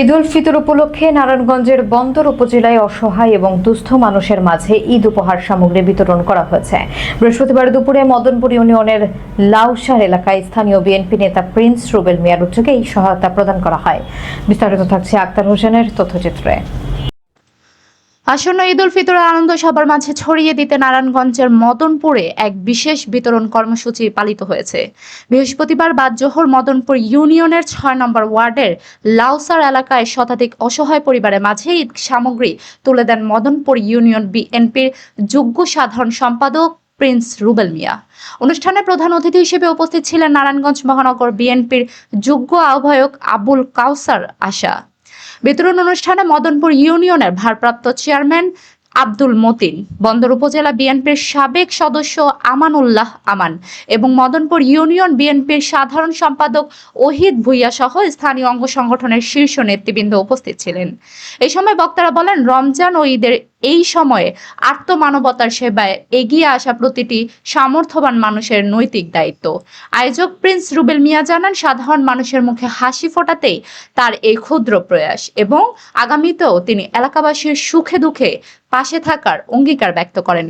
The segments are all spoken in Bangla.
ঈদ উল ফিতর উপলক্ষে নারায়ণগঞ্জের বন্দর উপজেলায় অসহায় এবং দুস্থ মানুষের মাঝে ঈদ উপহার সামগ্রী বিতরণ করা হয়েছে। বৃহস্পতিবার দুপুরে মদনপুর ইউনিয়নের লাউসার এলাকায় স্থানীয় বিএনপি নেতা প্রিন্স রুবেল মিয়ার উদ্যোগে এই সহায়তা প্রদান করা হয়। বিস্তারিত থাকছে আক্তার হোসেনের তথ্যচিত্রে। আসন্ন ঈদ উল ফিতরের আনন্দ সবার মাঝে ছড়িয়ে দিতে নারায়ণগঞ্জের মদনপুরে এক বিশেষ বিতরণ কর্মসূচি পালিত হয়েছে। বৃহস্পতিবার বাদ জোহর মদনপুর ইউনিয়নের ৬ নম্বর ওয়ার্ডের লাউসার এলাকায় শতাধিক অসহায় পরিবারের মাঝে ঈদ সামগ্রী তুলে দেন মদনপুর ইউনিয়ন বিএনপির যুগ্ম সাধারণ সম্পাদক প্রিন্স রুবেল মিয়া। অনুষ্ঠানে প্রধান অতিথি হিসেবে উপস্থিত ছিলেন নারায়ণগঞ্জ মহানগর বিএনপির যুগ্ম আহ্বায়ক আবুল কাউসার আশা। বিতরণ অনুষ্ঠানে মদনপুর ইউনিয়নের ভারপ্রাপ্ত চেয়ারম্যান আব্দুল মতিন, বন্দর উপজেলা বিএনপির সাবেক সদস্য আমানুল্লাহ আমান এবং মদনপুর ইউনিয়ন বিএনপির সাধারণ সম্পাদক ওহিদ ভুইয়া সহ স্থানীয় অঙ্গ সংগঠনের শীর্ষ নেতৃবৃন্দ উপস্থিত ছিলেন। এই সময় বক্তারা বলেন, রমজান ও ঈদের এই সময়ে আর্তমানবতার সেবায় এগিয়ে আসা প্রতিটি সামর্থ্যবান মানুষের নৈতিক দায়িত্ব। আয়োজক প্রিন্স রুবেল মিয়া জানান, সাধারণ মানুষের মুখে হাসি ফোটাতেই তার এই ক্ষুদ্র প্রয়াস এবং আগামীতেও তিনি এলাকাবাসীর সুখে দুঃখে পাশে থাকার অঙ্গীকার ব্যক্ত করেন।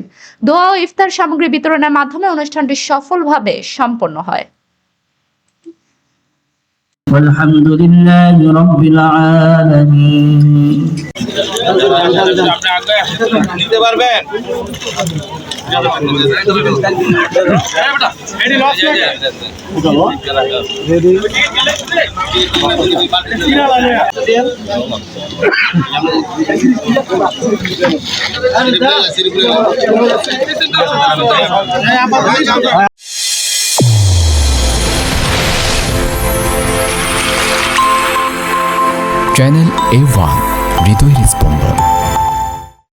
দোয়া ও ইফতার সামগ্রী বিতরণের মাধ্যমে অনুষ্ঠানটি সফলভাবে সম্পন্ন হয়। আলহামদুলিল্লাহি রাব্বিল আলামিন। আপনি আগে নিতে পারবেন। এডি লস রেডি চ্যানেল A1 হৃদয়ের স্পন্দন।